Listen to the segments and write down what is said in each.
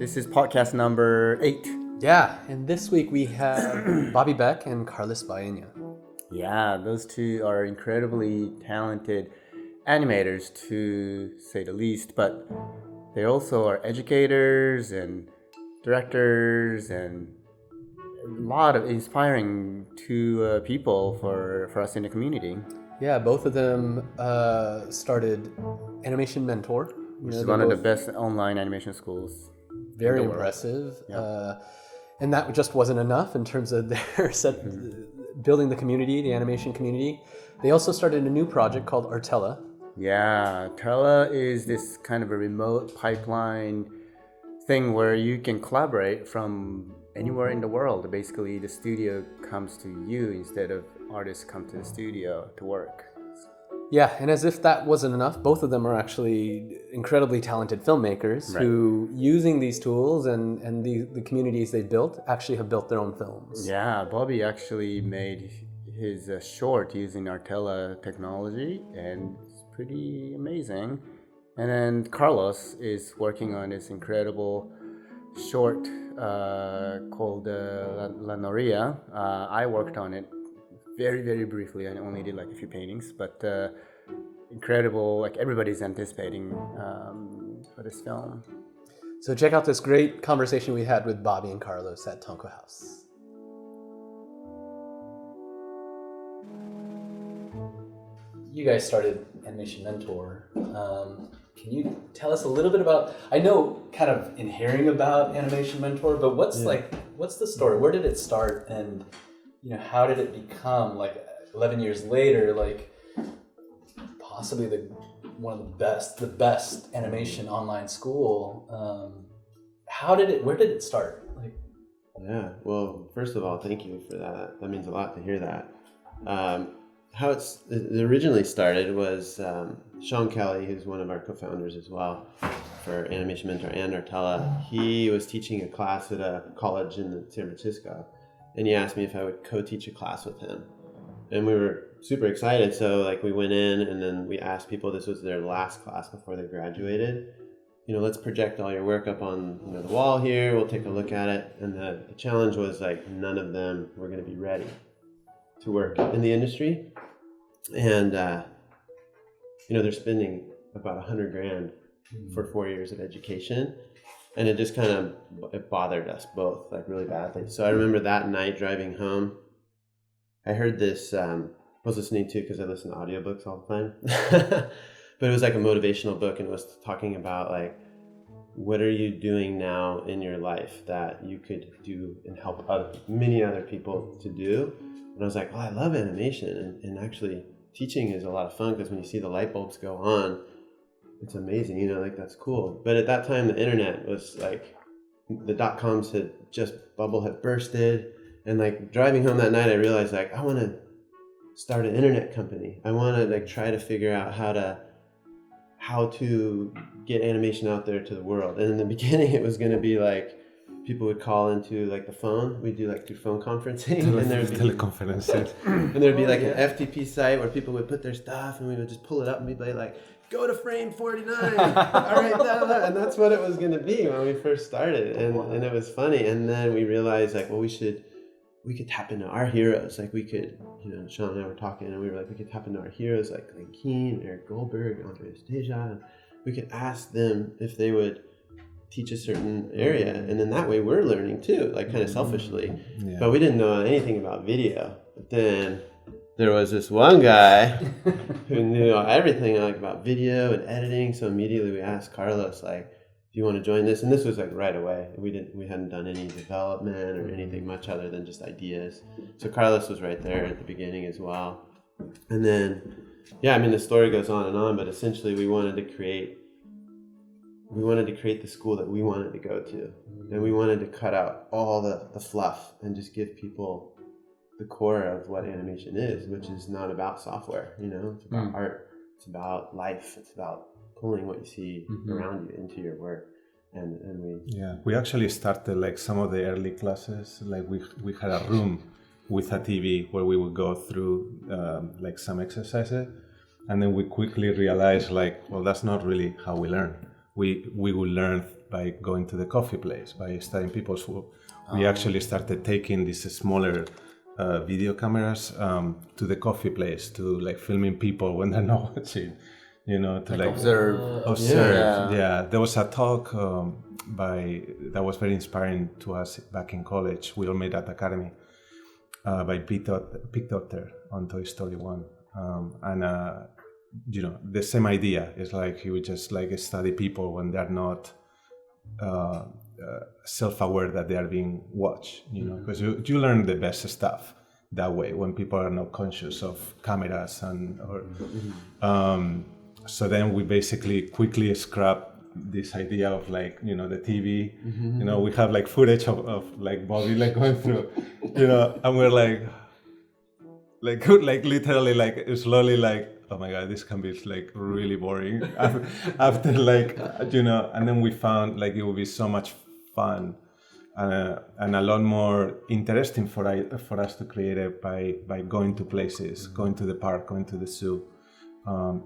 this is podcast number 8. Yeah, and this week we have Bobby Beck and Carlos Baena. Yeah, those two are incredibly talented animators, to say the least, but they also are educators and directors and a lot of inspiring to people for us in the community. Yeah, both of them started Animation Mentor. Which is one of the best online animation schools. Very impressive. Yeah. And that just wasn't enough in terms of their building the community, the animation community. They also started a new project called Artella. Yeah, Artella is this kind of a remote pipeline thing where you can collaborate from anywhere in the world. Basically, the studio comes to you instead of artists come to the studio to work. Yeah, and as if that wasn't enough, both of them are actually incredibly talented filmmakers who, using these tools and the communities they built, actually have built their own films. Yeah, Bobby actually made his short using Artella technology, and it's pretty amazing. And then Carlos is working on this incredible short called La Noria. I worked on it very, very briefly. I only did like a few paintings, but incredible. Like everybody's anticipating for this film. So check out this great conversation we had with Bobby and Carlos at Tonko House. You guys started Animation Mentor. Can you tell us a little bit about? I know kind of in hearing about Animation Mentor, but what's the story? Where did it start, and how did it become, like 11 years later, like possibly one of the best animation online school? Where did it start? Yeah, well, first of all, thank you for that. That means a lot to hear that. How it originally started was Sean Kelly, who's one of our co-founders as well for Animation Mentor and Artella. He was teaching a class at a college in San Francisco. And he asked me if I would co-teach a class with him. And we were super excited. So we went in and then we asked people, this was their last class before they graduated. Let's project all your work up on the wall here. We'll take a look at it. And the challenge was none of them were going to be ready to work in the industry. And, they're spending about $100,000 for 4 years of education. And it just kind of bothered us both, really badly. So I remember that night driving home, I heard this, I was listening to, because I listen to audiobooks all the time, but it was like a motivational book, and it was talking about what are you doing now in your life that you could do and help many other people to do? And I was like, I love animation, and actually teaching is a lot of fun, because when you see the light bulbs go on, it's amazing, that's cool. But at that time, the internet was the dot-coms bubble had bursted. And driving home that night, I realized I want to start an internet company. I want to try to figure out how to get animation out there to the world. And in the beginning, it was going to be people would call into the phone. We'd do through phone conferencing. And there'd be teleconferences. And there'd be an FTP site where people would put their stuff, and we would just pull it up and we'd be go to frame 49. All right, and that's what it was going to be when we first started, and it was funny. And then we realized we could tap into our heroes. We could, Sean and I were talking, and we were we could tap into our heroes like Glenn Keane, Eric Goldberg, Andre Esteja. We could ask them if they would teach a certain area, and then that way we're learning too, kind of selfishly. Yeah. But we didn't know anything about video. But then there was this one guy who knew everything about video and editing. So immediately we asked Carlos, do you want to join this? And this was right away. We hadn't done any development or anything much other than just ideas. So Carlos was right there at the beginning as well. And then, the story goes on, but essentially we wanted to create the school that we wanted to go to. And we wanted to cut out all the fluff and just give people the core of what animation is, which is not about software. It's about art, it's about life, it's about pulling what you see around you into your work. And we actually started some of the early classes, we had a room with a TV where we would go through some exercises, and then we quickly realized that's not really how we learn. we would learn by going to the coffee place, by studying people's work. We actually started taking these smaller video cameras to the coffee place to like filming people when they're not watching, to like observe. Yeah, there was a talk that was very inspiring to us back in college. We all made at Academy by Big Doctor on Toy Story 1. The same idea is like he would just like study people when they're not self-aware that they are being watched, because you learn the best stuff that way when people are not conscious of cameras so then we basically quickly scrap this idea of like the TV. We have like footage of like Bobby like going through, and we're like literally like slowly like, oh my god, this can be like really boring after like and then we found like it would be so much fun and a lot more interesting for us to create it by going to places, going to the park, going to the zoo,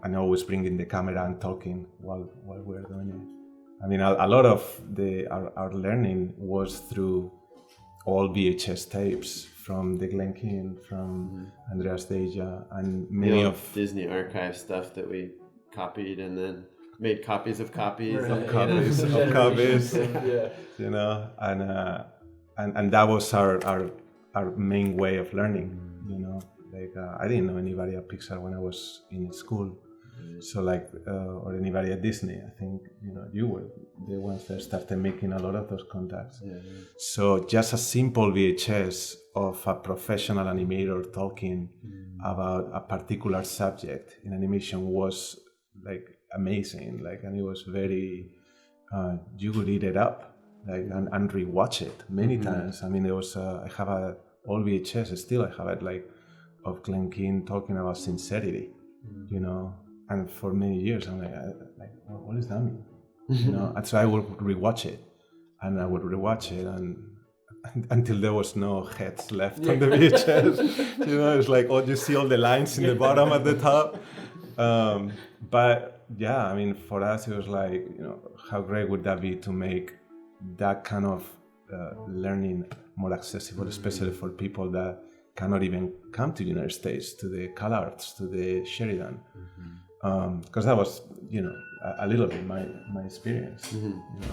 and always bringing the camera and talking while we're doing it. I mean, a lot of our learning was through all VHS tapes from the Glen Keane, from Andreas Deja, and many of Disney archive stuff that we copied and then made copies of copies of copies, and that was our main way of learning. Like I didn't know anybody at Pixar when I was in school, so like or anybody at Disney. I think you were the ones that started making a lot of those contacts. So just a simple VHS of a professional animator talking about a particular subject in animation was like amazing, like, and it was very you would eat it up, like, and rewatch it many times. I mean, there was I have a old VHS still. I have it like of Glen Keane talking about sincerity, and for many years I'm like, what does that mean? And so I would rewatch it, and I would rewatch it, and until there was no heads left on the VHS. It's like, you see all the lines in the bottom at the top. But yeah, I mean, for us it was like, how great would that be to make that kind of learning more accessible, especially for people that cannot even come to the United States, to the CalArts, to the Sheridan. Because that was, a little bit my experience.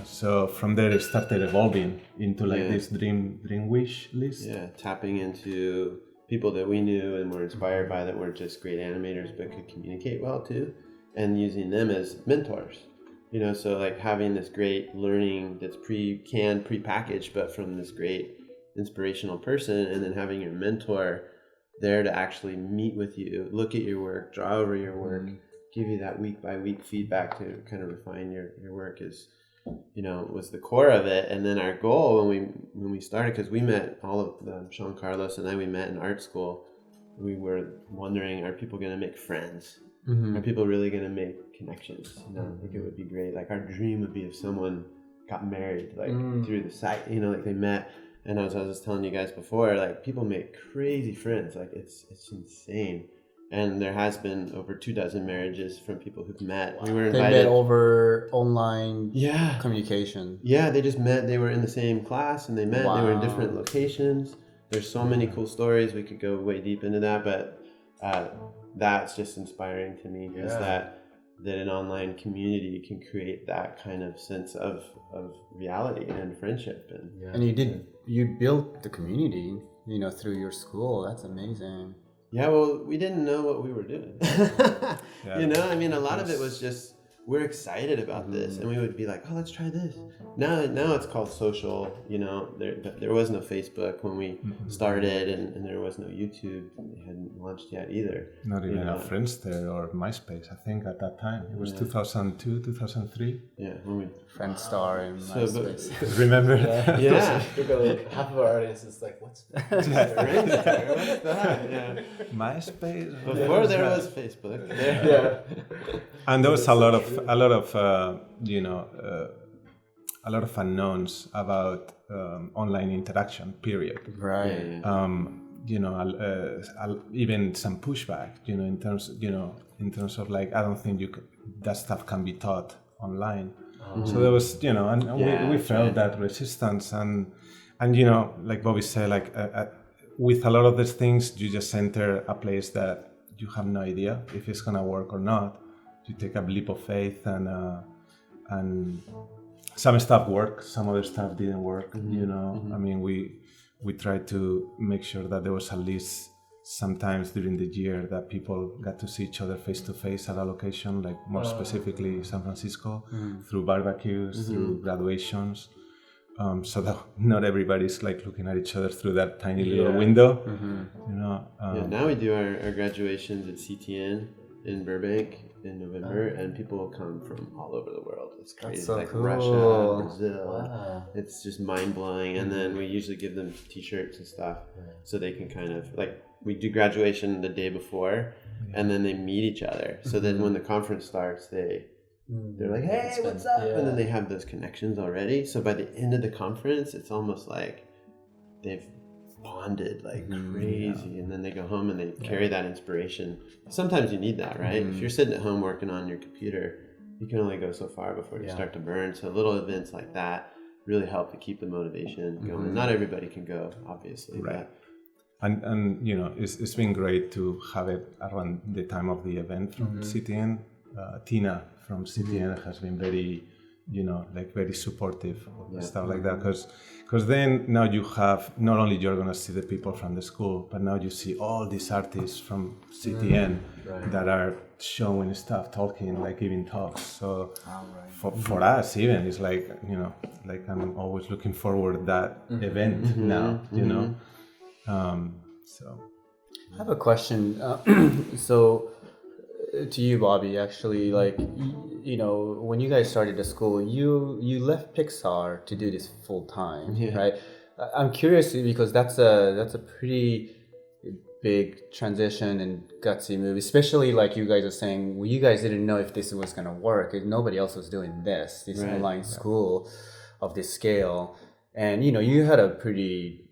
So from there it started evolving into like this dream wish list. Yeah, tapping into people that we knew and were inspired by, that weren't just great animators but could communicate well too, and using them as mentors. So like having this great learning that's pre-packaged, but from this great inspirational person, and then having your mentor there to actually meet with you, look at your work, draw over your work, give you that week by week feedback to kind of refine your work is, was the core of it. And then our goal when we started, because we met all of them, Sean, Carlos, and I, we met in art school. We were wondering, are people going to make friends? Are people really going to make connections? I think it would be great. Like our dream would be if someone got married, like through the site, like they met. And as I was telling you guys before, like people make crazy friends. Like it's insane. And there has been over 24 marriages from people who've met. Wow. We were invited. They met over online communication. Yeah, they just met. They were in the same class and they met. Wow. They were in different locations. There's so many cool stories. We could go way deep into that, but that's just inspiring to me. Is that an online community can create that kind of sense of reality and friendship. And you built the community, through your school. That's amazing. Yeah, well, we didn't know what we were doing. I mean, a lot of it was just, we're excited about this, and we would be like, oh, let's try this. Now it's called social. There was no Facebook when we started, and there was no YouTube. It hadn't launched yet either. Not even a Friendster or MySpace, I think, at that time. It was 2002, 2003. Yeah, Friendstar and MySpace. Remember? Yeah. Half of our audience is like, what's that? Friendster, what's that? Yeah. MySpace. Before there was Facebook. And there was a lot of unknowns about online interaction. Period. Right. Even some pushback. In terms of like, I don't think that stuff can be taught online. So there was, and we felt right. that resistance, and like Bobby said, like with a lot of these things, you just enter a place that you have no idea if it's gonna work or not. You take a leap of faith, and some stuff worked, some other stuff didn't work. I mean, we tried to make sure that there was at least sometimes during the year that people got to see each other face to face at a location, like more specifically San Francisco, through barbecues, through graduations, so that not everybody's like looking at each other through that tiny little window. Now we do our graduations at CTN in Burbank in November, and people will come from all over the world. It's crazy. That's so like cool. Russia, Brazil. Wow. It's just mind blowing. And then we usually give them T-shirts and stuff, so they can kind of like, we do graduation the day before, and then they meet each other. So then when the conference starts, they're like, "Hey, what's up?" And then they have those connections already. So by the end of the conference, it's almost like they've bonded like crazy. And then they go home and they carry that inspiration. Sometimes you need that, right? If you're sitting at home working on your computer, you can only go so far before you start to burn. So little events like that really help to keep the motivation going. Not everybody can go, obviously. Right. But And it's been great to have it around the time of the event from CTN. Tina from CTN has been very, like very supportive of stuff like that, because then now you have, not only you're gonna see the people from the school, but now you see all these artists from CTN that are showing stuff, talking, like giving talks. So for us even, it's like, like I'm always looking forward that event now, So I have a question. So to you, Bobby, actually, like, when you guys started the school, you left Pixar to do this full time, right? I'm curious because that's a pretty big transition and gutsy move, especially like you guys are saying, well, you guys didn't know if this was going to work. Nobody else was doing this online school of this scale. And, you had a pretty,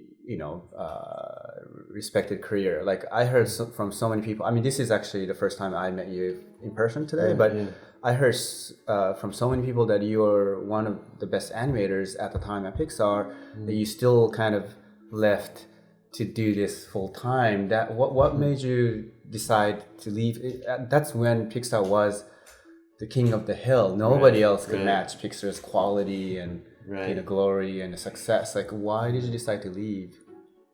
respected career. Like I heard from so many people, I mean, this is actually the first time I met you in person today, but I heard from so many people that you're one of the best animators at the time at Pixar, that you still kind of left to do this full time. That what made you decide to leave? That's when Pixar was the king of the hill. Nobody else could match Pixar's quality and glory and success. Like, why did you decide to leave?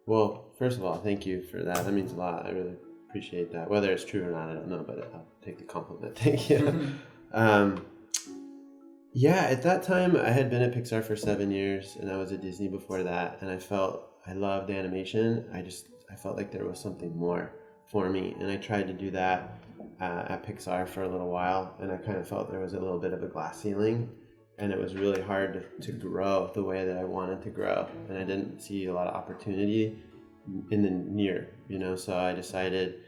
Well, first of all, thank you for that. That means a lot. I really appreciate that. Whether it's true or not, I don't know, but I'll take the compliment. Thank you. At that time, I had been at Pixar for 7 years, and I was at Disney before that, and I loved animation. I felt like there was something more for me, and I tried to do that at Pixar for a little while, and I kind of felt there was a little bit of a glass ceiling, and it was really hard to grow the way that I wanted to grow, and I didn't see a lot of opportunity in the near, so I decided,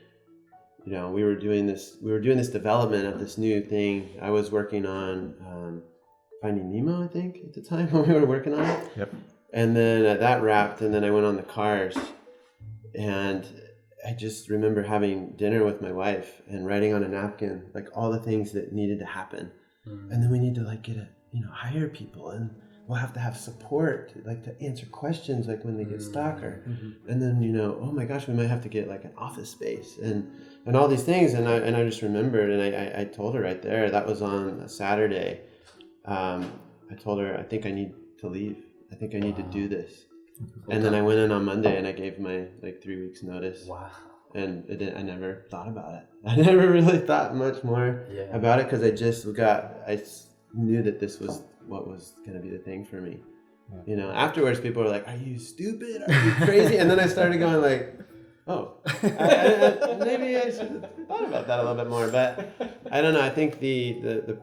we were doing this development of this new thing. I was working on Finding Nemo, I think, at the time when we were working on it. Yep. And then that wrapped, and then I went on the Cars, and I just remember having dinner with my wife and writing on a napkin like all the things that needed to happen, and then we need to like get hire people, and we'll have to have support to answer questions like when they get stuck, and then oh my gosh, we might have to get like an office space and all these things, and I just remembered, and I told her right there, that was on a Saturday. I told her, I think I need to leave. I think I need to do this. And then I went in on Monday and I gave my 3 weeks notice. Wow. And I never thought about it. I never really thought much more about it, because I knew that this was what was going to be the thing for me. Afterwards people were like, are you stupid? Are you crazy? And then I started going like, oh, maybe I should have thought about that a little bit more. But I don't know. I think the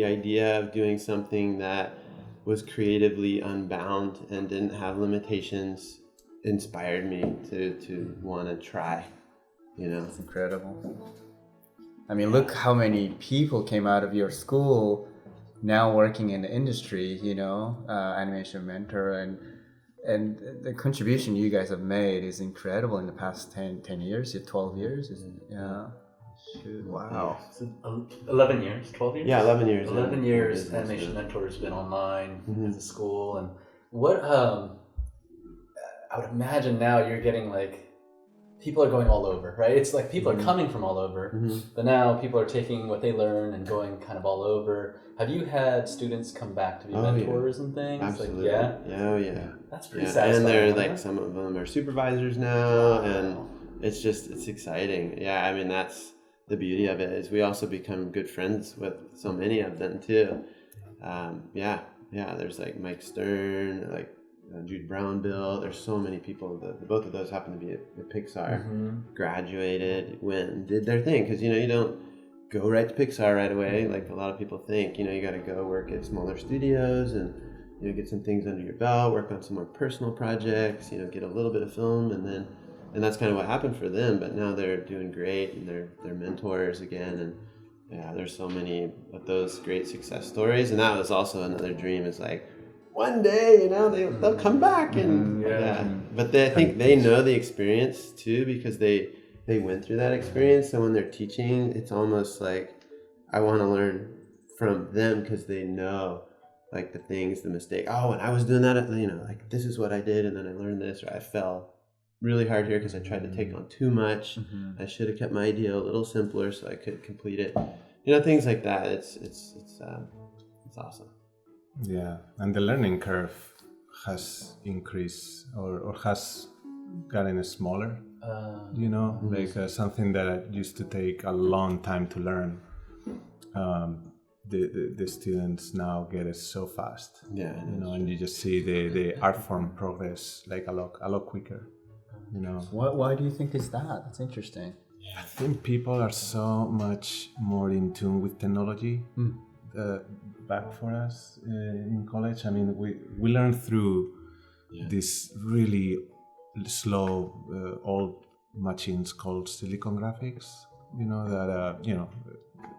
idea of doing something that was creatively unbound and didn't have limitations inspired me to want to try. It's incredible. I mean, look how many people came out of your school now working in the industry. Animation Mentor, and the contribution you guys have made is incredible in the past 10 years, 12 years. Wow. So, 11 years, 12 years? Yeah, 11 years. 11 in years business, Animation yeah. Mentor has been online Mhm. as a school. And what, I would imagine now you're getting like, people are going all over, right? It's like people are coming from all over, but now people are taking what they learn and going kind of all over. Have you had students come back to be mentors and things? Absolutely. Like, Yeah. That's pretty Yeah, satisfying. and they're huh? like, some of them are supervisors now, and it's exciting. Yeah, I mean, that's the beauty of it, is we also become good friends with so many of them too. There's like Mike Stern, like Jude Brownbill. There's so many people. Both of those happen to be at Pixar. Graduated, went and did their thing, because you don't go right to Pixar right away like a lot of people think. You got to go work at smaller studios and get some things under your belt, work on some more personal projects, get a little bit of film, and that's kind of what happened for them. But now they're doing great, and they're mentors again, and yeah, there's so many of those great success stories. And that was also another dream, is like, one day, they'll come back, and but I think they know the experience too, because they went through that experience. So when they're teaching, it's almost like I want to learn from them, because they know like the things, the mistake. Oh, when I was doing that, like this is what I did, and then I learned this, or I fell really hard here because I tried to take on too much. I should have kept my idea a little simpler so I could complete it. Things like that. It's awesome. Yeah, and the learning curve has increased or has gotten smaller. Like something that used to take a long time to learn. The students now get it so fast. Yeah, and you just see the art form progress like a lot quicker. Why do you think is that? That's interesting. I think people are so much more in tune with technology. Back for us in college, I mean, we learned through this really slow old machines called silicon graphics. That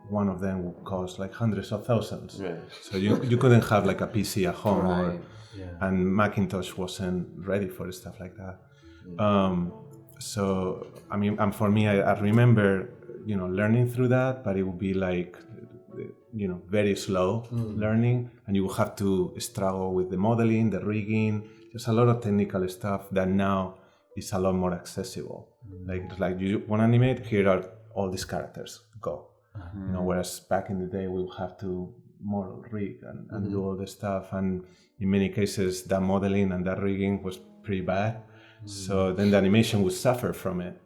one of them would cost like hundreds of thousands. Right. So you couldn't have like a PC at home, Right. and Macintosh wasn't ready for stuff like that. So I mean, and for me, I remember learning through that, but it would be like very slow learning, and you will have to struggle with the modeling, the rigging, just a lot of technical stuff that now is a lot more accessible. Like you want to animate, here are all these characters, go. Whereas back in the day we would have to model, rig, and do all the stuff, and in many cases that modeling and that rigging was pretty bad. So then the animation would suffer from it,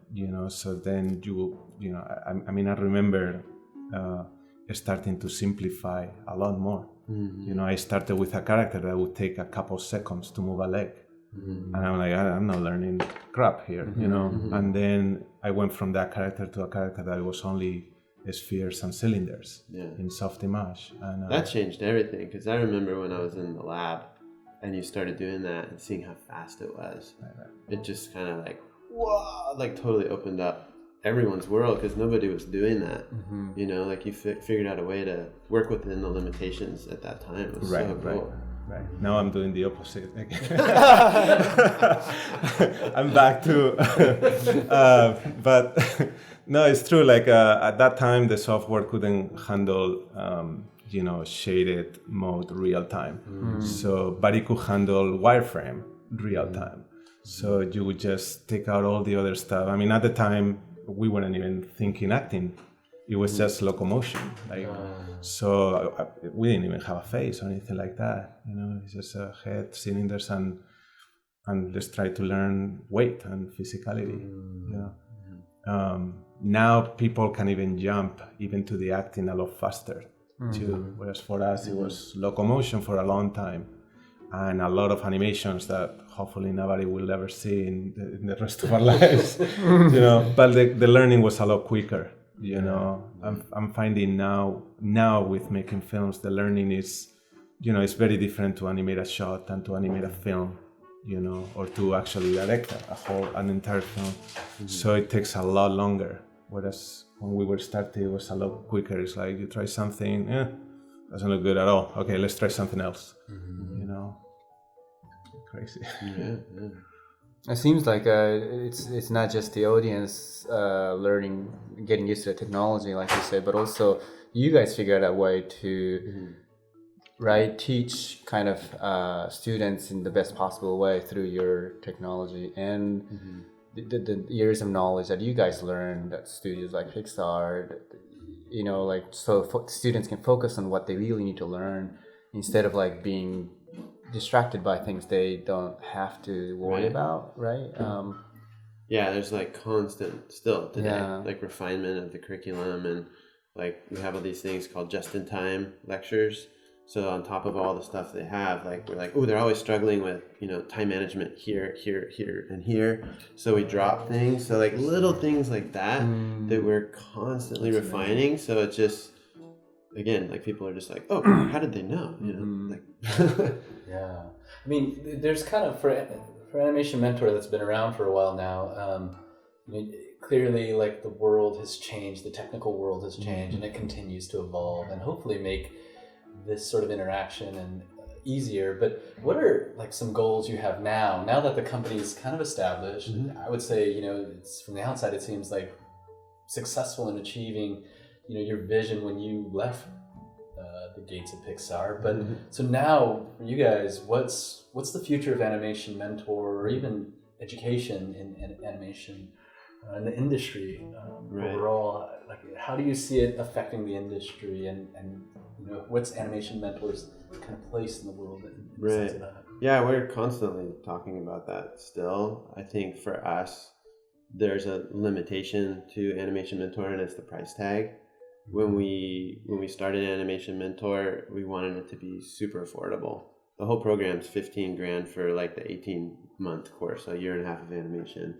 so then I remember starting to simplify a lot more. I started with a character that would take a couple seconds to move a leg, and I'm like, I'm not learning crap here, and then I went from that character to a character that was only spheres and cylinders in soft image, and that changed everything, because I remember when I was in the lab and you started doing that and seeing how fast it was. It just kind of like, whoa, like totally opened up everyone's world, because nobody was doing that. Like you figured out a way to work within the limitations at that time. It was so cool. Right. Now I'm doing the opposite. I'm back to, but no, it's true. Like at that time, the software couldn't handle, shaded mode real time. So, but it could handle wireframe real time. So you would just take out all the other stuff. I mean, at the time, we weren't even thinking acting. It was just locomotion. So we didn't even have a face or anything like that. It's just a head, cylinders, and let's try to learn weight and physicality. Now people can even jump even to the acting a lot faster too. Whereas for us, it was locomotion for a long time, and a lot of animations that hopefully nobody will ever see in the rest of our lives. But the learning was a lot quicker. I'm finding now with making films, the learning is, it's very different to animate a shot than to animate a film, or to actually direct an entire film. So it takes a lot longer. Whereas when we were starting, it was a lot quicker. It's like you try something, doesn't look good at all. Okay, let's try something else. Crazy. It seems like it's not just the audience learning, getting used to the technology, like you said, but also you guys figured out a way to right teach kind of students in the best possible way through your technology and the years of knowledge that you guys learned at studios like Pixar, you know, like so students can focus on what they really need to learn instead of like being distracted by things they don't have to worry about, right? Yeah, there's like constant still today, Yeah. like refinement of the curriculum, and like we have all these things called just-in-time lectures. So on top of all the stuff they have, like we're like, oh, they're always struggling with, you know, time management here, and here. So we drop things. So like little things like that that we're constantly refining. So it's just, again, like people are just like, oh, how did they know? You know, like. Yeah, I mean, there's kind of for Animation Mentor that's been around for a while now. I mean, clearly, like the world has changed, the technical world has changed, and it continues to evolve, and hopefully make this sort of interaction and easier. But what are like some goals you have now that the company is kind of established? I would say, you know, it's from the outside it seems like successful in achieving, you know, your vision when you left the gates of Pixar. But so now for you guys, what's the future of Animation Mentor or even education in animation in the industry overall? Like, how do you see it affecting the industry, and you know, what's Animation Mentor's kind of place in the world in the sense of that? Yeah, we're constantly talking about that still. I think for us, there's a limitation to Animation Mentor, and it's the price tag. When we started Animation Mentor, we wanted it to be super affordable. The whole program's $15,000 for like the 18-month course, a year and a half of animation.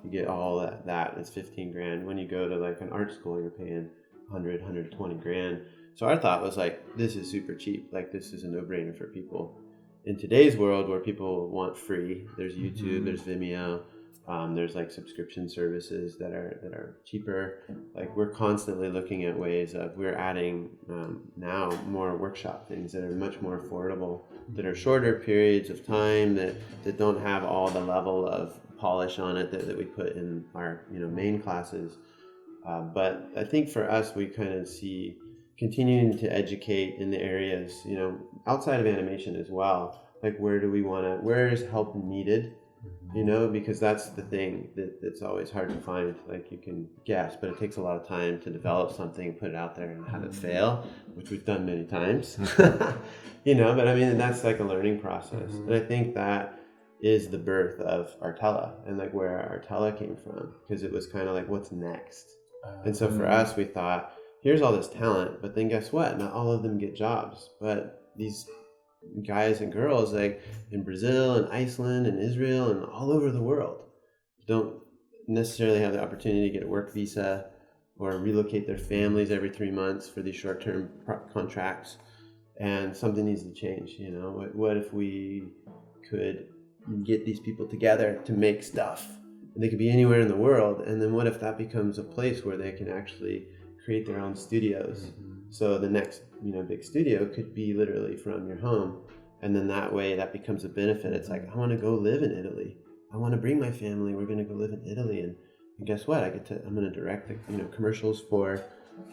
You get all that. It's $15,000. When you go to like an art school, you're paying $120,000. So our thought was like, this is super cheap. Like this is a no-brainer for people. In today's world, where people want free, there's YouTube, there's Vimeo. There's like subscription services that are cheaper. Like we're constantly looking at ways of, we're adding now more workshop things that are much more affordable, that are shorter periods of time, that don't have all the level of polish on it that we put in our, you know, main classes. But I think for us, we kind of see continuing to educate in the areas, you know, outside of animation as well. Like where is help needed? You know, because that's the thing that's always hard to find. Like you can guess, but it takes a lot of time to develop something, put it out there, and have it fail, which we've done many times. You know, but I mean, that's like a learning process. And I think that is the birth of Artella, and like where Artella came from, because it was kind of like, what's next? And so for us, we thought, here's all this talent, but then guess what? Not all of them get jobs, but these guys and girls like in Brazil and Iceland and Israel and all over the world don't necessarily have the opportunity to get a work visa or relocate their families every 3 months for these short-term contracts, and something needs to change. You know, what if we could get these people together to make stuff, and they could be anywhere in the world, and then what if that becomes a place where they can actually create their own studios? So the next, you know, big studio could be literally from your home, and then that way that becomes a benefit. It's like, I want to go live in Italy. I want to bring my family. We're going to go live in Italy, and guess what? I'm going to direct the, you know, commercials for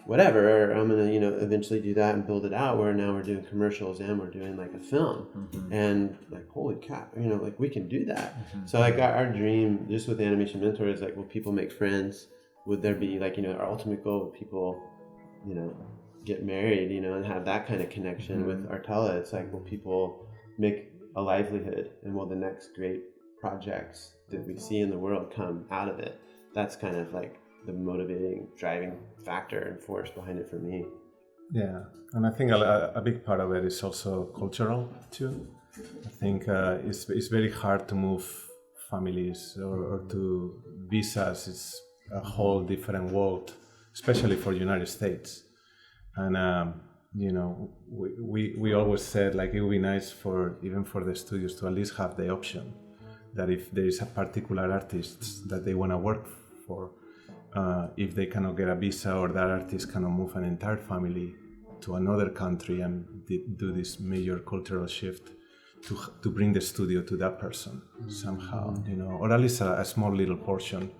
whatever. Or I'm going to, you know, eventually do that and build it out. Where now we're doing commercials and we're doing like a film, and like, holy crap, you know, like we can do that. So like our dream, just with Animation Mentor, is like, will people make friends? Would there be like, you know, our ultimate goal? Would people, you know, get married, you know, and have that kind of connection with Artella? It's like, will people make a livelihood, and will the next great projects that we see in the world come out of it? That's kind of like the motivating, driving factor and force behind it for me. Yeah, and I think a big part of it is also cultural too. I think it's very hard to move families or to visas. It's a whole different world, especially for United States. And you know, we always said like it would be nice for even for the studios to at least have the option that if there is a particular artist that they want to work for, if they cannot get a visa or that artist cannot move an entire family to another country and do this major cultural shift, to bring the studio to that person somehow, you know, or at least a small little portion.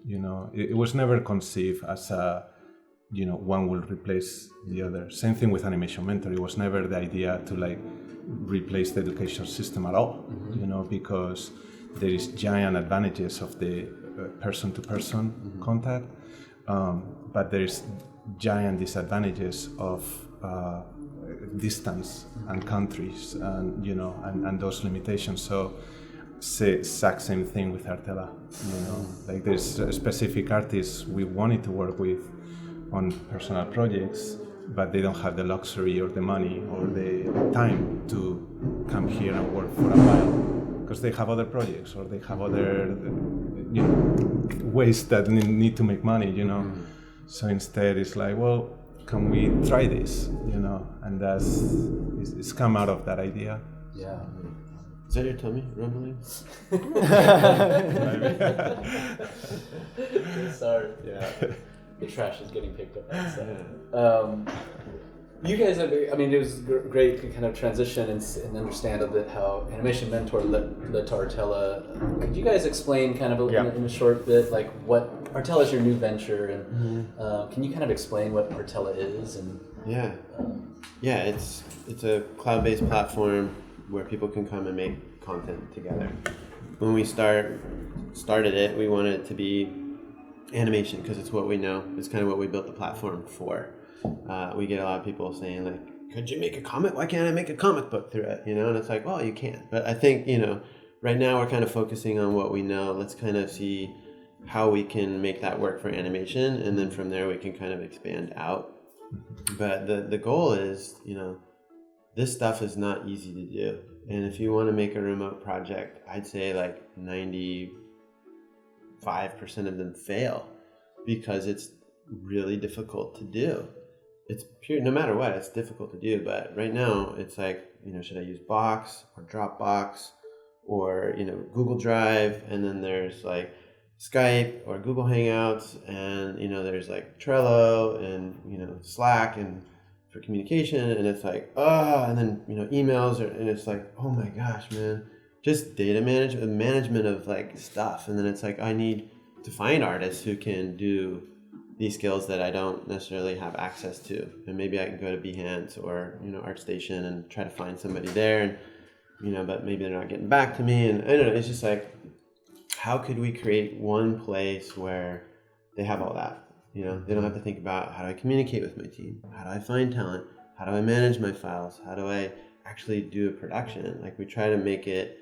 You know, it was never conceived as a, you know, one will replace the other. Same thing with Animation Mentor. It was never the idea to like replace the education system at all, you know, because there is giant advantages of the person-to-person contact, but there's giant disadvantages of distance and countries, and you know, and those limitations. So, exact same thing with Artella. You know, like there's specific artists we wanted to work with on personal projects, but they don't have the luxury or the money or the time to come here and work for a while because they have other projects or they have other, you know, ways that need to make money, you know. So instead it's like, well, can we try this, you know? And it's come out of that idea. Yeah. Is that your tummy rumbling? Sorry. Yeah. The trash is getting picked up outside. You guys have, I mean, it was great to kind of transition and understand a bit how Animation Mentor led to Artella. Could you guys explain kind of in a short bit, like what Artella is your new venture, and can you kind of explain what Artella is? And it's a cloud-based platform where people can come and make content together. When we started it, we wanted it to be animation because it's what we know. It's kind of what we built the platform for. We get a lot of people saying like, could you make a comic? Why can't I make a comic book through it? You know, and it's like, well, you can. But I think, you know, right now we're kind of focusing on what we know. Let's kind of see how we can make that work for animation, and then from there we can kind of expand out. But the goal is, you know, this stuff is not easy to do. And if you want to make a remote project, I'd say like 95% of them fail because it's really difficult to do. It's pure, no matter what, it's difficult to do. But right now it's like, you know, should I use Box or Dropbox or, you know, Google Drive? And then there's like Skype or Google Hangouts, and, you know, there's like Trello and, you know, Slack and for communication, and it's like, and then, you know, emails, and it's like, oh my gosh, man, just data management of like stuff. And then it's like, I need to find artists who can do these skills that I don't necessarily have access to. And maybe I can go to Behance or, you know, ArtStation and try to find somebody there, and, you know, but maybe they're not getting back to me. And I don't know, it's just like, how could we create one place where they have all that? You know, they don't have to think about, how do I communicate with my team? How do I find talent? How do I manage my files? How do I actually do a production? Like, we try to make it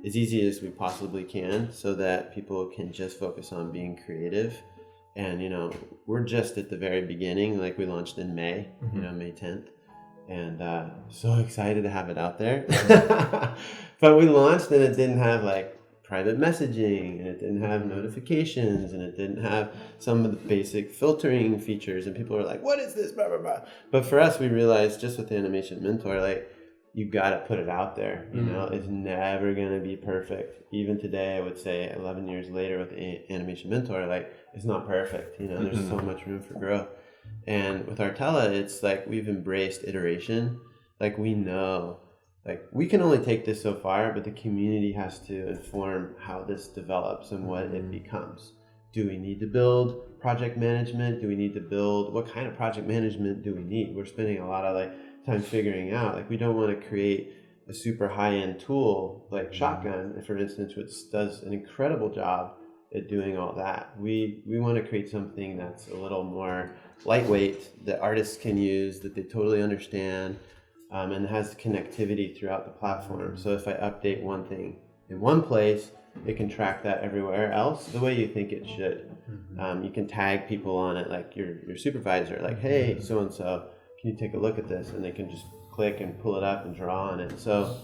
as easy as we possibly can so that people can just focus on being creative. And, you know, we're just at the very beginning. Like, we launched in May, you know, May 10th. And so excited to have it out there. But we launched and it didn't have like private messaging, and it didn't have notifications, and it didn't have some of the basic filtering features, and people are like, what is this, blah, blah, blah. But for us, we realized just with the Animation Mentor, like, you got to put it out there. You know, it's never going to be perfect. Even today, I would say 11 years later with Animation Mentor, like, it's not perfect. You know, there's so much room for growth. And with Artella, it's like we've embraced iteration. Like, we know, like, we can only take this so far, but the community has to inform how this develops and what it becomes. Do we need to build project management? Do we need to build, what kind of project management do we need? We're spending a lot of like time figuring out, like, we don't want to create a super high-end tool like Shotgun, for instance, which does an incredible job at doing all that. We want to create something that's a little more lightweight, that artists can use, that they totally understand, and has connectivity throughout the platform. So if I update one thing in one place, it can track that everywhere else the way you think it should. You can tag people on it, like your supervisor, like, hey, so-and-so, can you take a look at this? And they can just click and pull it up and draw on it. So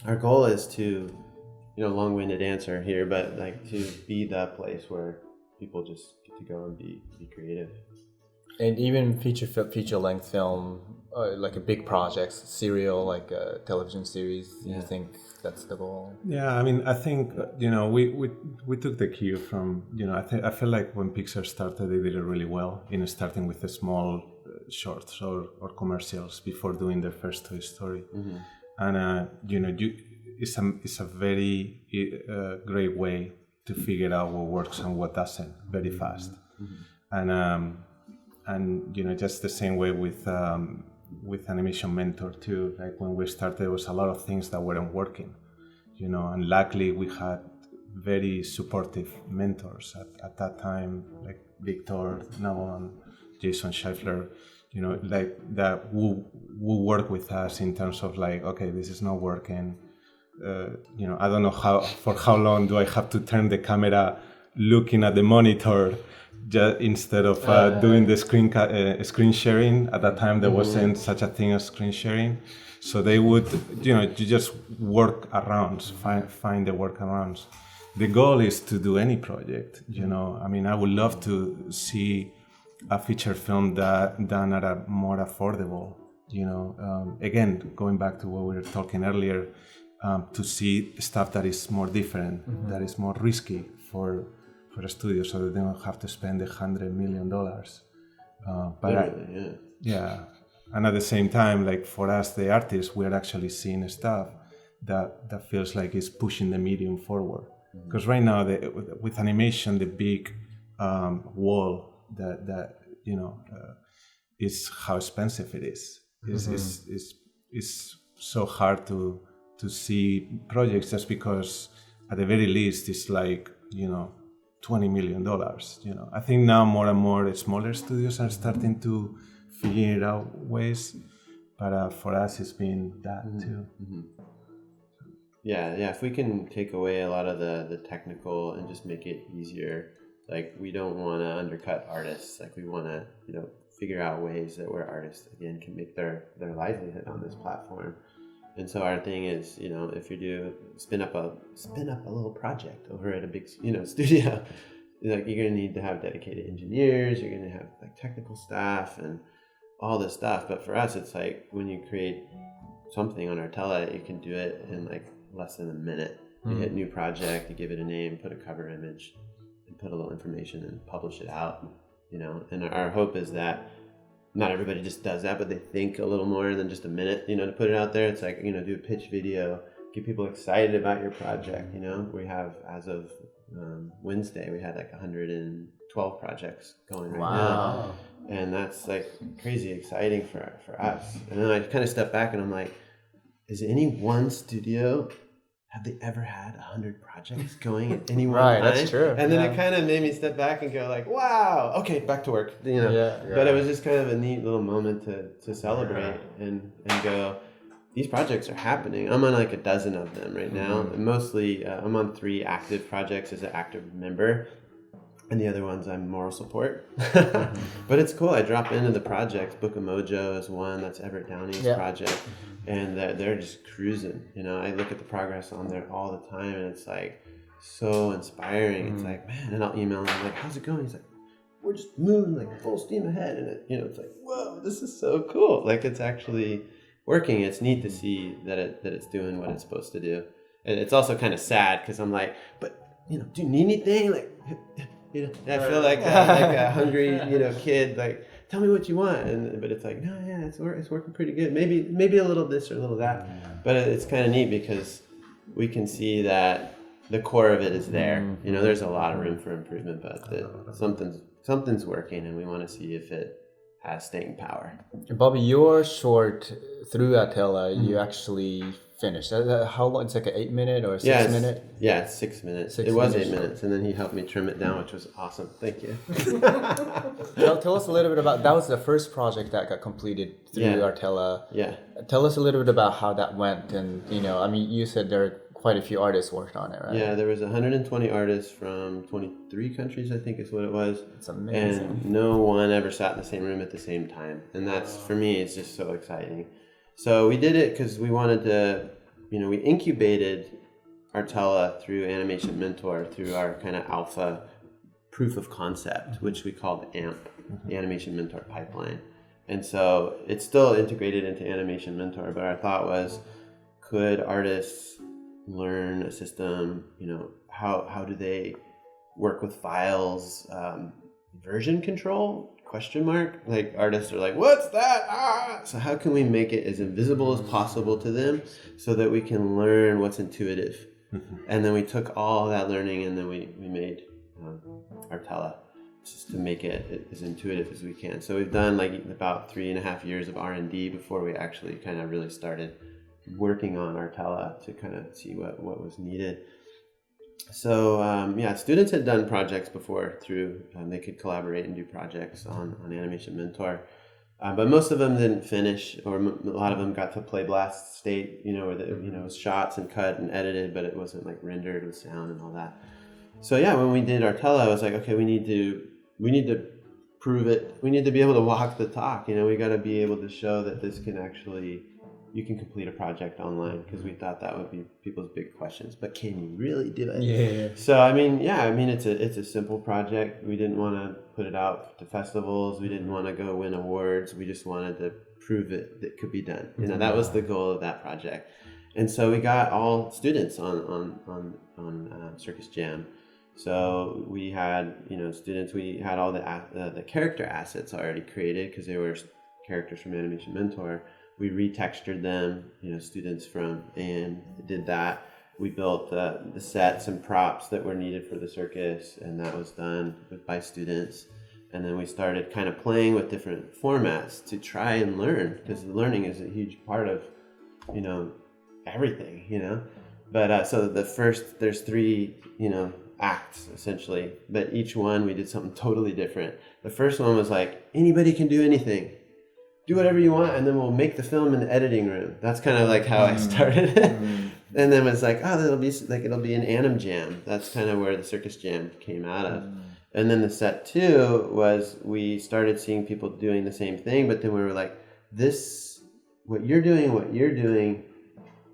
our goal is to, you know, long-winded answer here, but like to be the place where people just get to go and be creative. And even feature-length film, like a big project, serial, like a television series, you think that's the goal? Yeah, I mean, I think, you know, we took the cue from, you know, I feel like when Pixar started, they did it really well in starting with the small shorts or commercials before doing their first Toy Story. And, you know, it's a very great way to figure out what works and what doesn't very fast. And just the same way with Animation Mentor too. Like when we started, there was a lot of things that weren't working, and luckily we had very supportive mentors at that time, like Victor Navon, Jason Scheifler, like that who work with us in terms of like, okay, this is not working. I don't know for how long do I have to turn the camera looking at the monitor just instead of doing the screen sharing. At that time, there wasn't such a thing as screen sharing. So they would, you just work around, find the workarounds. The goal is to do any project, I mean, I would love to see a feature film done at a more affordable, again, going back to what we were talking earlier, to see stuff that is more different, that is more risky for a studio, so that they don't have to spend $100 million. Yeah. And at the same time, like for us, the artists, we're actually seeing stuff that feels like it's pushing the medium forward. Because right now, with animation, the big wall that is how expensive it is. It's so hard to see projects just because, at the very least, it's like $20 million. I think now more and more smaller studios are starting to figure out ways, but for us, it's been that too. Yeah. If we can take away a lot of the technical and just make it easier, like we don't want to undercut artists. Like we want to, figure out ways that where artists again can make their livelihood on this platform. And so our thing is, if you do spin up a little project over at a big, studio, like you're gonna need to have dedicated engineers. You're gonna have like technical staff and all this stuff. But for us, it's like when you create something on Artella, you can do it in like less than a minute. You hit new project, you give it a name, put a cover image, and put a little information and publish it out. And our hope is that not everybody just does that, but they think a little more than just a minute, to put it out there. It's like, do a pitch video, get people excited about your project. We have, as of Wednesday, we had like 112 projects going right now. And that's like crazy exciting for us. And then I kind of step back and I'm like, is any one studio, have they ever had 100 projects going at any one time? Right, that's true. And then it kind of made me step back and go like, wow, okay, back to work. But it was just kind of a neat little moment to celebrate and go, these projects are happening. I'm on like a dozen of them right now. And mostly I'm on 3 active projects as an active member. And the other ones I'm moral support. But it's cool. I drop into the projects. Book of Mojo is one. That's Everett Downey's project. And they're just cruising. I look at the progress on there all the time, and it's like so inspiring. It's like, man, and I'll email him like, how's it going? He's like, we're just moving like full steam ahead. And it's like, whoa, this is so cool. Like it's actually working. It's neat to see that it's doing what it's supposed to do. And it's also kind of sad because I'm like, but do you need anything? Like, I feel like a hungry, kid. Like, tell me what you want, but it's like, no, yeah, it's working pretty good. Maybe a little this or a little that, but it's kind of neat because we can see that the core of it is there. There's a lot of room for improvement, but something's working, and we want to see if it has staying power. Bobby, your short through Artella, you actually finished. How long? It's like an 8-minute or 6-minute? Yeah, it's 6 minutes. It was 8 minutes, and then he helped me trim it down, which was awesome. Thank you. Tell us a little bit about, that was the first project that got completed through Artella. Yeah. Tell us a little bit about how that went, and you said there are quite a few artists worked on it, right? Yeah, there was 120 artists from 23 countries, I think is what it was. It's amazing. And no one ever sat in the same room at the same time. And that's, for me, it's just so exciting. So we did it because we wanted to, we incubated Artella through Animation Mentor, through our kind of alpha proof of concept, which we called AMP, the Animation Mentor pipeline. And so it's still integrated into Animation Mentor, but our thought was, could artists learn a system, how do they work with files, version control, question mark. Like artists are like, what's that? Ah! So how can we make it as invisible as possible to them so that we can learn what's intuitive? And then we took all that learning and then we made Artella, just to make it as intuitive as we can. So we've done like about 3.5 years of R&D before we actually kind of really started working on Artella to kind of see what was needed. So students had done projects before through, they could collaborate and do projects on Animation Mentor. But most of them didn't finish, or a lot of them got to play blast state, where it was shots and cut and edited, but it wasn't like rendered with sound and all that. So when we did Artella, I was like, okay, we need to prove it. We need to be able to walk the talk. We got to be able to show that this can actually, you can complete a project online, because we thought that would be people's big questions. But can you really do it? Yeah. So it's a simple project. We didn't want to put it out to festivals. We didn't want to go win awards. We just wanted to prove that it could be done. That was the goal of that project. And so we got all students on Circus Jam. So we had students. We had all the character assets already created because they were characters from Animation Mentor. We retextured them, students from AN did that. We built the sets and props that were needed for the circus, and that was done by students. And then we started kind of playing with different formats to try and learn, because learning is a huge part of, everything, But so there's 3, acts essentially, but each one we did something totally different. The first one was like, anybody can do anything. Do whatever you want, and then we'll make the film in the editing room. That's kind of like how I started it. And then it's like, it'll be an Anim Jam. That's kind of where the Circus Jam came out of. And then the set 2 was, we started seeing people doing the same thing, but then we were like, what you're doing,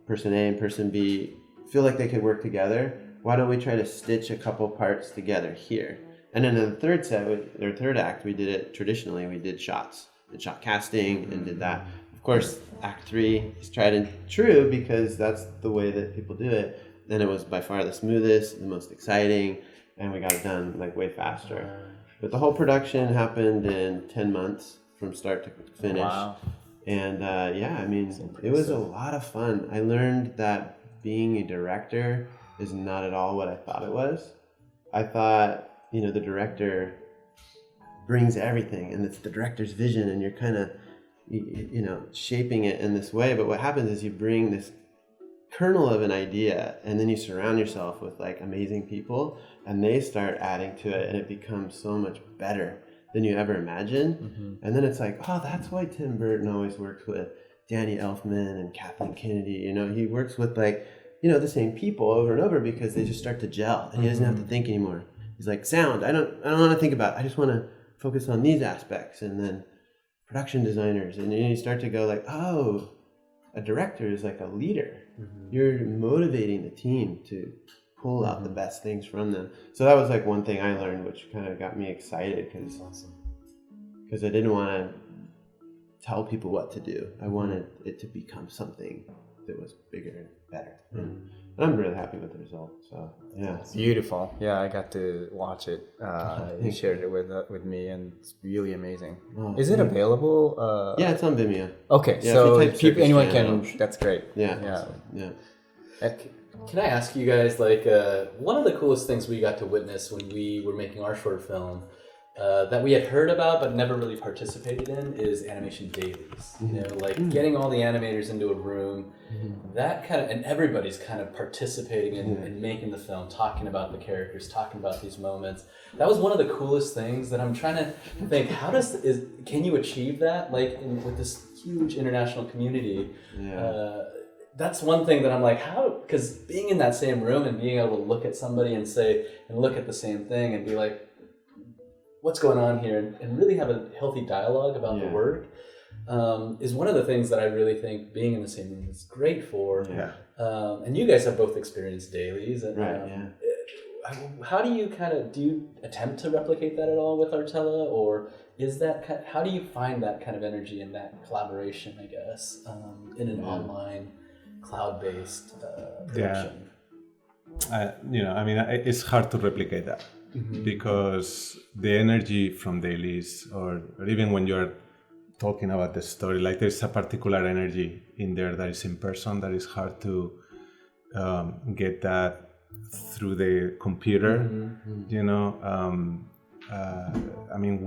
person A and person B feel like they could work together. Why don't we try to stitch a couple parts together here? And then in the third act, we did it traditionally. We did shots. Did shot casting and did that. Of course, Act 3 is tried and true because that's the way that people do it. Then it was by far the smoothest, the most exciting, and we got it done like way faster. But the whole production happened in 10 months from start to finish. Wow. And it was a lot of fun. I learned that being a director is not at all what I thought it was. I thought, the director brings everything, and it's the director's vision, and you're kind of shaping it in this way. But what happens is you bring this kernel of an idea, and then you surround yourself with like amazing people, and they start adding to it, and it becomes so much better than you ever imagined. And then it's like, that's why Tim Burton always works with Danny Elfman and Kathleen Kennedy. He works with the same people over and over, because they just start to gel, and he doesn't have to think anymore. He's like, sound, I don't want to think about it. I just want to focus on these aspects. And then production designers, and you start to go like, a director is like a leader. You're motivating the team to pull out the best things from them. So that was like one thing I learned, which kind of got me excited, because I didn't want to tell people what to do. I wanted it to become something that was bigger and better. And I'm really happy with the result. So it's beautiful. Yeah, I got to watch it. You shared it with me, and it's really amazing. Is it available? Yeah, it's on Vimeo. Okay, so anyone can. That's great. Yeah. Can I ask you guys, like, one of the coolest things we got to witness when we were making our short film, that we had heard about but never really participated in, is animation dailies. Getting all the animators into a room, that kind of, and everybody's kind of participating in making the film, talking about the characters, talking about these moments. That was one of the coolest things that I'm trying to think, can you achieve that with this huge international community? That's one thing that I'm like, how? Because being in that same room and being able to look at somebody and look at the same thing and be like, what's going on here, and really have a healthy dialogue about the work, is one of the things that I really think being in the same room is great for. And you guys have both experienced dailies. And, how do you do you attempt to replicate that at all with Artella, or is that, how do you find that kind of energy and that collaboration, I guess, in an online cloud-based production? It's hard to replicate that. because the energy from dailies, or even when you're talking about the story, like there's a particular energy in there that is in person that is hard to get that through the computer. You know, I mean,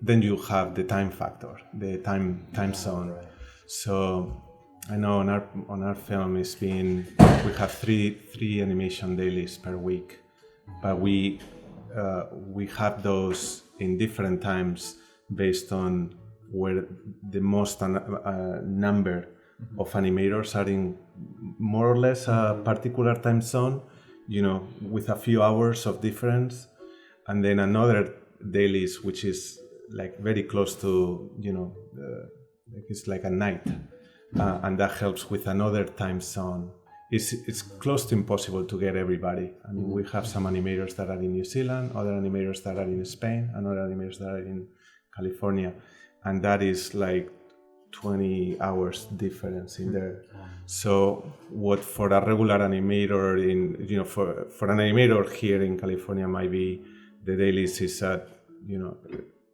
then you have the time factor, the time zone. Right. So I know on our film we have three animation dailies per week, but we have those in different times based on where the most number of animators are in more or less a particular time zone, you know, with a few hours of difference, and then another dailies which is like very close to, you know, like it's like a night, and that helps with another time zone. It's close to impossible to get everybody. I mean, we have some animators that are in New Zealand, other animators that are in Spain, and other animators that are in California, and that is like 20 hours difference in there. So what for a regular animator in, you know, for an animator here in California might be the dailies is at, you know,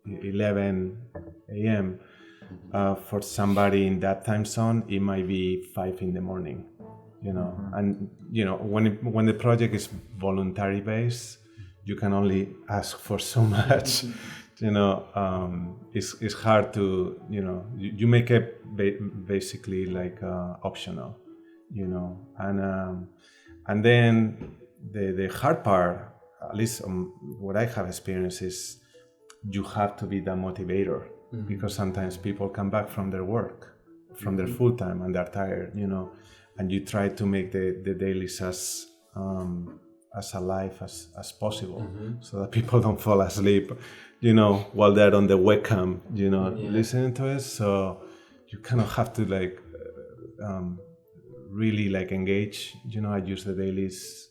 11 a.m. For somebody in that time zone, it might be 5 in the morning, you know. And, you know, when the project is voluntary based, you can only ask for so much. You know, it's hard to, you know, you make it basically like optional, you know, and then the hard part, at least what I have experienced, is you have to be the motivator, because sometimes people come back from their work, from their full time, and they're tired, you know, and you try to make the dailies as alive as possible, so that people don't fall asleep, you know, while they're on the webcam, you know, listening to it. So you kind of have to like really like engage. You know, I use the dailies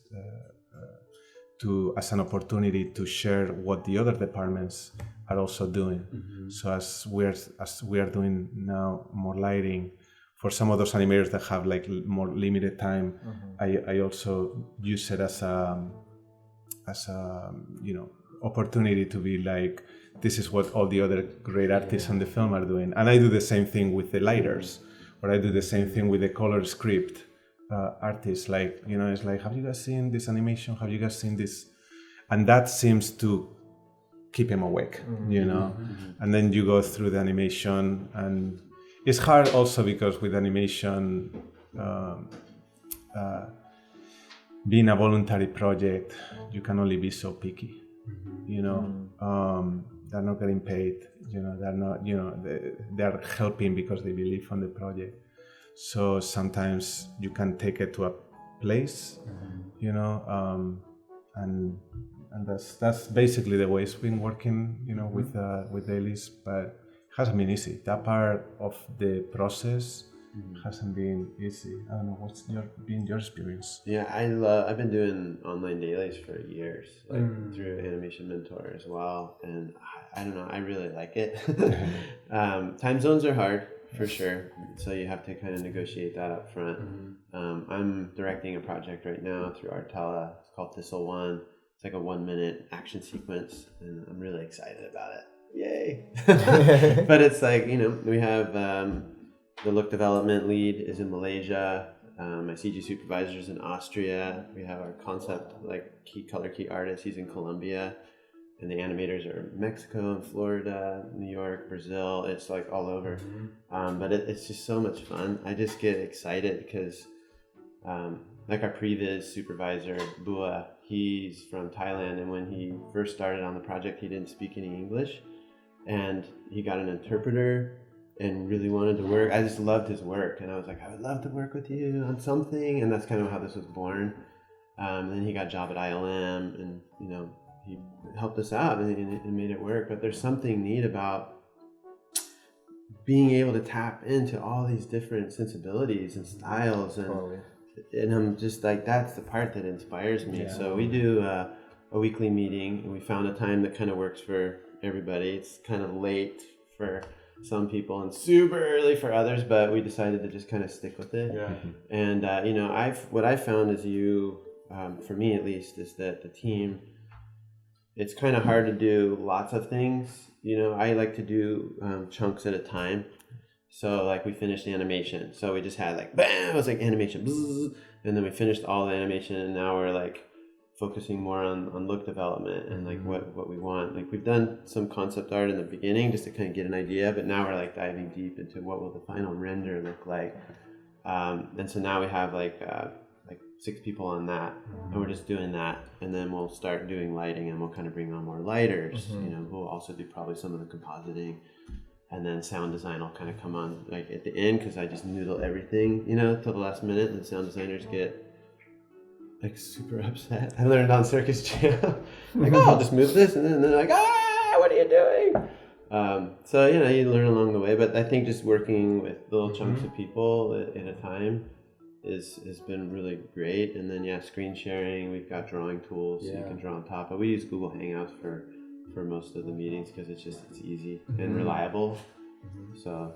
as an opportunity to share what the other departments are also doing. So as we are doing now more lighting, for some of those animators that have like more limited time, I also use it as a you know, opportunity to be like, this is what all the other great artists on the film are doing. And I do the same thing with the lighters, or I do the same thing with the color script artists. Like, you know, it's like, have you guys seen this animation? Have you guys seen this? And that seems to keep him awake, you know. And then you go through the animation, and it's hard also because with animation, being a voluntary project, you can only be so picky, you know. They're not getting paid, you know, they're not, you know, they're helping because they believe on the project. So sometimes you can take it to a place, you know, and that's basically the way it's been working, you know, with dailies. But it hasn't been easy. That part of the process hasn't been easy. I don't know, what's been your experience? Yeah, I've been doing online dailies for years, like through Animation Mentor as well, and I don't know, I really like it. Time zones are hard for sure, so you have to kind of negotiate that up front. I'm directing a project right now through Artella. It's called Thistle One. It's like a 1-minute action sequence, and I'm really excited about it. Yay! But it's like, you know, we have the look development lead is in Malaysia. My CG supervisor is in Austria. We have our concept, like color key artist, he's in Colombia. And the animators are Mexico and Florida, New York, Brazil. It's like all over. But it's just so much fun. I just get excited because like our previs supervisor, Bua, he's from Thailand. And when he first started on the project, he didn't speak any English. And he got an interpreter and really wanted to work. I just loved his work. And I was like, I would love to work with you on something. And that's kind of how this was born. And then he got a job at ILM, and, you know, he helped us out and made it work. But there's something neat about being able to tap into all these different sensibilities and styles, and I'm just like, that's the part that inspires me. Yeah. So we do a weekly meeting, and we found a time that kind of works for everybody. It's kind of late for some people and super early for others, but we decided to just kind of stick with it. Yeah. And you know, what I found is for me at least, is that the team it's kind of hard to do lots of things. You know, I like to do chunks at a time. So like we finished the animation. So we just had like, bam, it was like animation. Bzzz, and then we finished all the animation, and now we're like focusing more on look development and like what we want. Like we've done some concept art in the beginning just to kind of get an idea, but now we're like diving deep into what will the final render look like. And so now we have like 6 people on that, and we're just doing that, and then we'll start doing lighting, and we'll kind of bring on more lighters, you know, we'll also do probably some of the compositing, and then sound design will kind of come on like at the end, because I just noodle everything, you know, till the last minute, and sound designers get like super upset. I learned on Circus Jam, like, oh, I'll just move this, and then they're like, what are you doing? So, you know, you learn along the way, but I think just working with little chunks of people at a time has been really great. And then screen sharing, we've got drawing tools, so you can draw on top, but we use Google Hangouts for most of the meetings because it's easy and reliable. So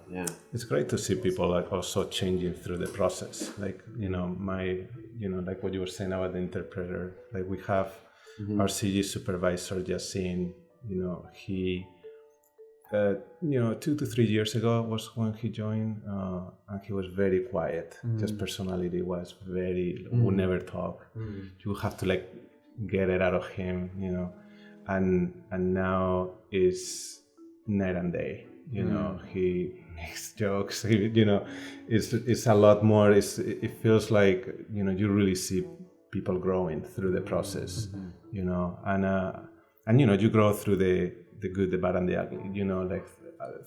it's great to see people like also changing through the process, like, you know, like what you were saying about the interpreter, like we have our CG supervisor just saying, you know, he 2 to 3 years ago was when he joined, and he was very quiet. Just personality was very, would never talk. You have to like get it out of him, you know, and now is night and day. You know, he makes jokes. You know, it's a lot more. It feels like, you know, you really see people growing through the process. You know, and you know, you grow through the good, the bad, and the ugly. You know, like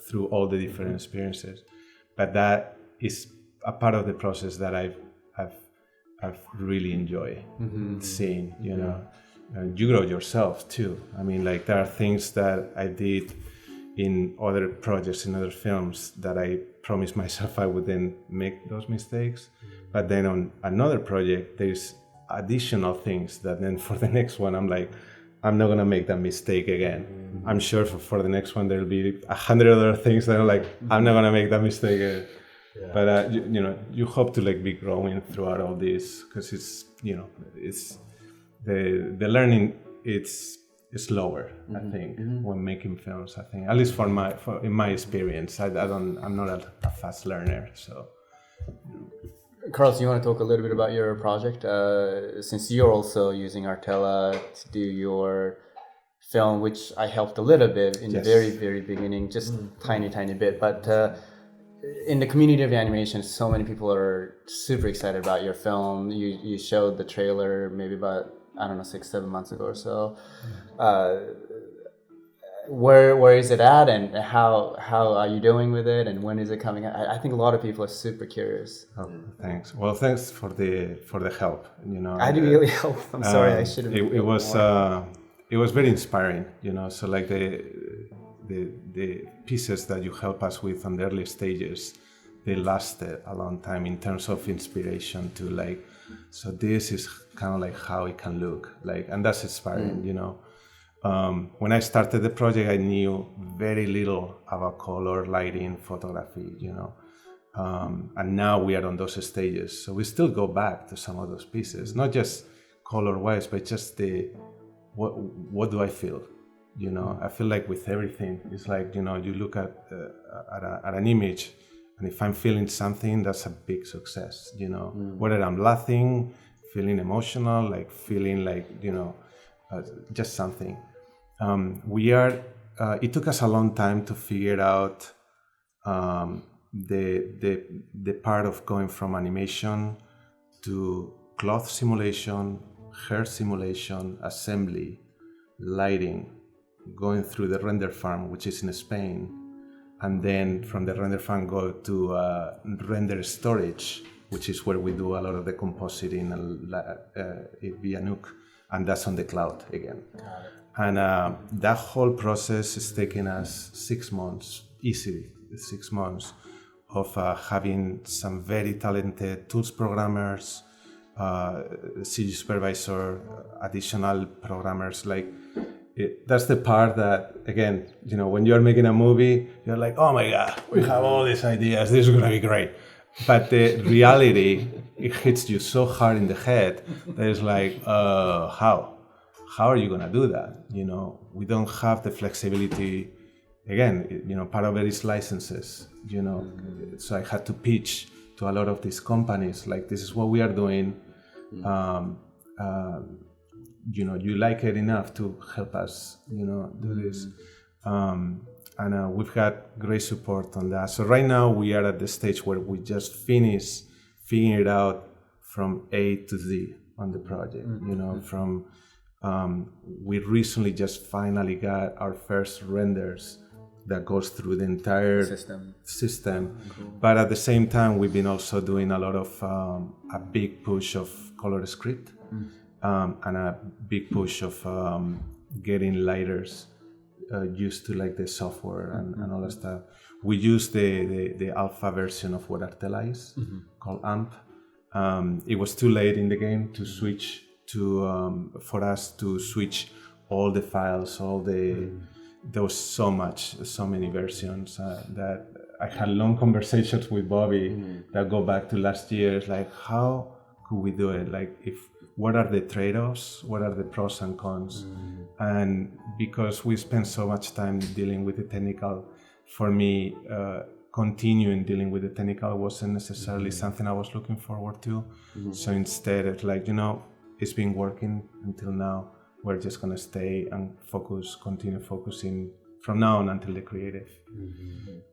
through all the different experiences. But that is a part of the process that I've really enjoyed seeing. You know, you grow yourself too. I mean, like there are things that I did in other projects, in other films, that I promised myself I wouldn't make those mistakes. But then on another project, there's additional things that then for the next one, I'm like, I'm not gonna make that mistake again. I'm sure for the next one, there'll be 100 other things that I'm like, I'm not gonna make that mistake again. But you know, you hope to like be growing throughout all this, because it's, you know, it's the learning, it's slower, I think, when making films. I think, at least in my experience, I'm not a fast learner. So, Carlos, you want to talk a little bit about your project? Since you're also using Artella to do your film, which I helped a little bit in the very, very beginning, just tiny bit. But in the community of animation, so many people are super excited about your film. You showed the trailer maybe about, I don't know, 6-7 months ago or so. Where is it at, and how are you doing with it, and when is it coming out? I think a lot of people are super curious. Oh, thanks. Well, thanks for the help. You know, I didn't really help. I'm sorry, I should have. It was very inspiring. You know, so like the pieces that you help us with on the early stages, they lasted a long time in terms of inspiration to like. So this is kind of like how it can look like, and that's inspiring. You know. When I started the project, I knew very little about color, lighting, photography, you know, and now we are on those stages. So we still go back to some of those pieces, not just color-wise, but just what do I feel? You know, I feel like with everything, it's like, you know, you look at an image, and if I'm feeling something, that's a big success, you know, whether I'm laughing, feeling emotional, like feeling like, you know, just something. It took us a long time to figure out the part of going from animation to cloth simulation, hair simulation, assembly, lighting, going through the render farm, which is in Spain, and then from the render farm go to render storage, which is where we do a lot of the compositing via Nuke. And that's on the cloud again. And that whole process is taking us 6 months, easily 6 months, of having some very talented tools programmers, CG supervisor, additional programmers. Like that's the part that, again, you know, when you're making a movie, you're like, oh my God, we have all these ideas. This is gonna be great. But the reality, it hits you so hard in the head that it's like, how how are you going to do that? We don't have the flexibility. Again, part of it is licenses, so I had to pitch to a lot of these companies, like, this is what we are doing. You like it enough to help us, do this. And we've had great support on that. So right now we are at the stage where we just figuring it out from A to Z on the project, we recently just finally got our first renders that goes through the entire system. Cool. But at the same time, we've been also doing a lot of a big push of color script and a big push of getting lighters used to like the software and all that stuff. We use the alpha version of what Artella is called AMP. It was too late in the game to switch for us to switch all the files, there was so many versions that I had long conversations with Bobby that go back to last year. It's like, how could we do it? Like, what are the trade-offs? What are the pros and cons? And because we spent so much time dealing with the technical, for me, continuing dealing with the technical wasn't necessarily something I was looking forward to. So instead, it's like, it's been working until now. We're just going to stay and continue focusing from now on until the creative.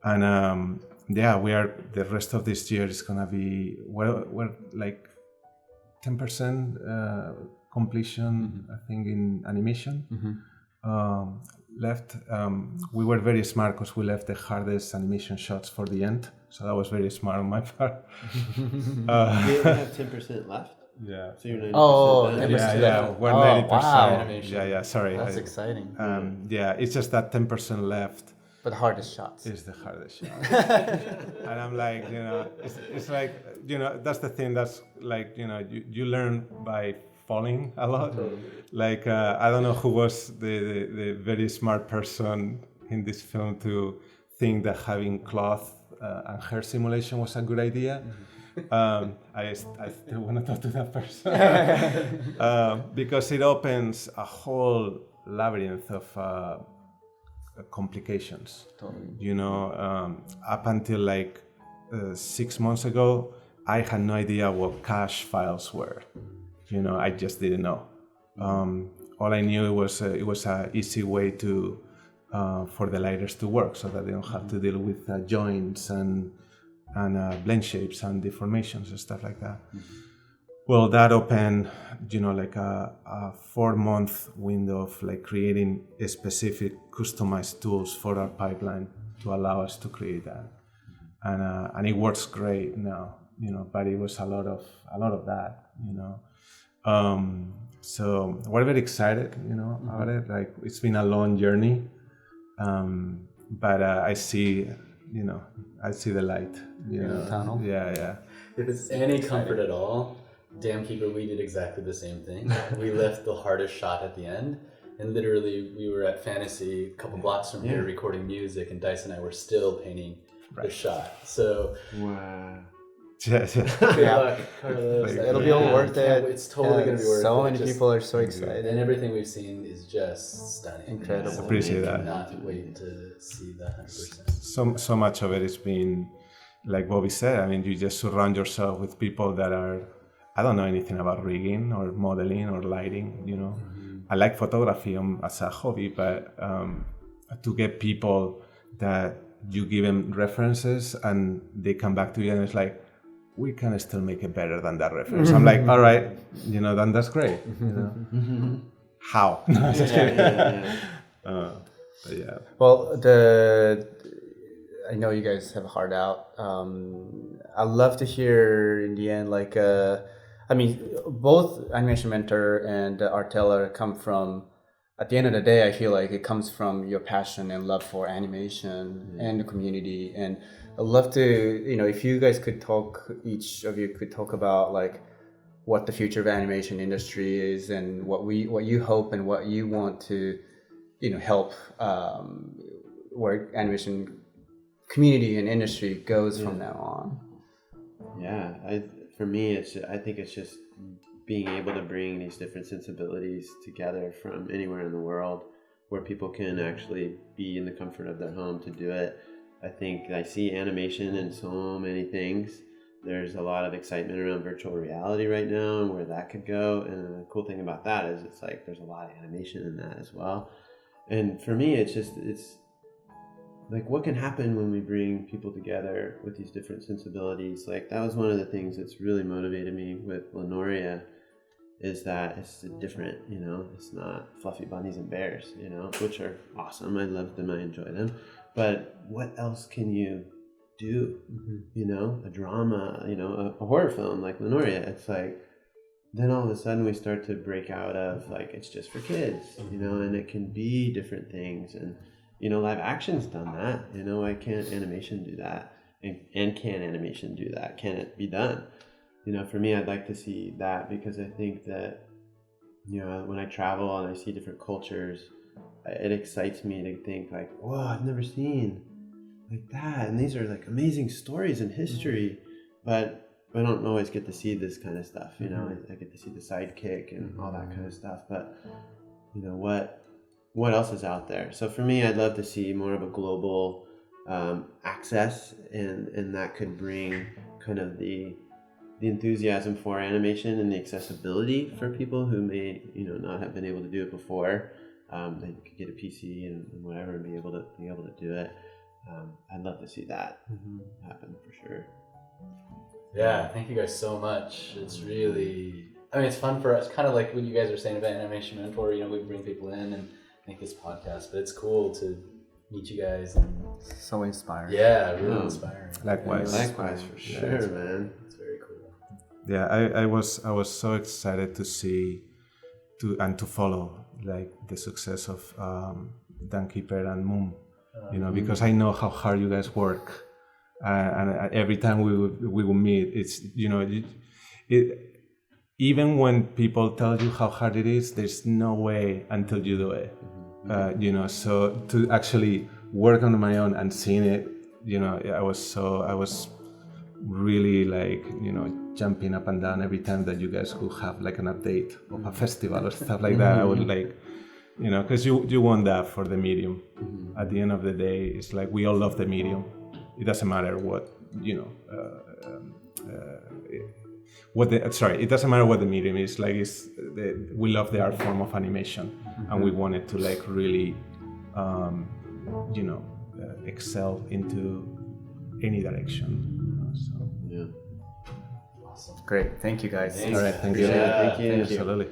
And the rest of this year is going to be, we're like 10% completion, I think, in animation. Left. We were very smart because we left the hardest animation shots for the end. So that was very smart on my part. You have 10% left? Yeah. So you're 90% done? Yeah. We're 90%. Wow. Yeah. Sorry. That's exciting. It's just that 10% left. But the hardest shots. Is the hardest shot. And I'm like, it's like, that's the thing. That's like, you learn by falling a lot. Like, I don't know who was the very smart person in this film to think that having cloth and hair simulation was a good idea. I still want to talk to that person because it opens a whole labyrinth of complications. Totally. Up until like 6 months ago, I had no idea what cache files were. I just didn't know. All I knew it was an easy way for the lighters to work, so that they don't have to deal with joints and blend shapes and deformations and stuff like that. Well, that opened, like a 4-month window of like creating a specific customized tools for our pipeline to allow us to create that. And it works great now, but it was a lot of that, So we're very excited, about it. Like, it's been a long journey, but I see the light, the tunnel. Yeah. If it's any comfort at all, Dam Keeper, we did exactly the same thing. We left the hardest shot at the end, and literally we were at Fantasy a couple blocks from here recording music, and Dice and I were still painting the shot. So wow. Good luck, Carlos. It'll be all worth it. It's totally going to be worth it. So many people are so excited. And everything we've seen is just stunning. Incredible. Appreciate that. I cannot wait to see the 100%. So much of it has been, like Bobby said, I mean, you just surround yourself with people that are, I don't know anything about rigging or modeling or lighting, I like photography as a hobby, but to get people that you give them references and they come back to you and it's like, we can still make it better than that reference. I'm like, all right, then that's great. How? Well, I know you guys have a heart out. I'd love to hear in the end, like, both Animation Mentor and Artella come from, at the end of the day, I feel like it comes from your passion and love for animation and the community. And I'd love to, if you guys could each of you could talk about like what the future of animation industry is and what you hope and what you want to, help where animation community and industry goes from now on. Yeah, for me, I think it's just being able to bring these different sensibilities together from anywhere in the world, where people can actually be in the comfort of their home to do it. I think I see animation in so many things. There's a lot of excitement around virtual reality right now and where that could go. And the cool thing about that is it's like there's a lot of animation in that as well. And for me, it's like what can happen when we bring people together with these different sensibilities. Like that was one of the things that's really motivated me with Lenoria, is that it's different, you know, it's not fluffy bunnies and bears, you know, which are awesome. I love them, I enjoy them. But what else can you do? You know, a drama, you know, a horror film like Lenoria. It's like, then all of a sudden we start to break out of like, it's just for kids, you know, and it can be different things. And, you know, live action's done that, you know, why can't animation do that? And can animation do that? Can it be done? You know, for me, I'd like to see that, because I think that, you know, when I travel and I see different cultures, it excites me to think like, whoa, I've never seen like that. And these are like amazing stories in history, but I don't always get to see this kind of stuff, you know. I get to see the sidekick and all that kind of stuff, but, you know, what else is out there? So for me, I'd love to see more of a global access, and that could bring kind of the enthusiasm for animation and the accessibility for people who may, you know, not have been able to do it before. They could get a PC and whatever and be able to do it. I'd love to see that happen for sure. Yeah, thank you guys so much. It's really, I mean, it's fun for us, kind of like what you guys are saying about Animation Mentor. You know, we bring people in and make this podcast, but it's cool to meet you guys. And So inspiring. yeah, really inspiring. Likewise. Likewise, for sure, man. It's very cool. Yeah, I was so excited to see to follow like the success of Dan Keeper and Moon, you know, because I know how hard you guys work, and every time we will meet, it's, you know, it even when people tell you how hard it is, there's no way until you do it, you know. So to actually work on my own and seeing it, you know, I was really like, you know, jumping up and down every time that you guys would have like an update of a festival or stuff like that. I would like, you know, because you want that for the medium. At the end of the day, it's like we all love the medium. It doesn't matter what, you know, it doesn't matter what the medium is. Like we love the art form of animation, and we want it to like really, you know, excel into any direction. So. Yeah. Awesome. Great. Thank you guys. Thanks. All right, thank you. Yeah, Thank you. Absolutely.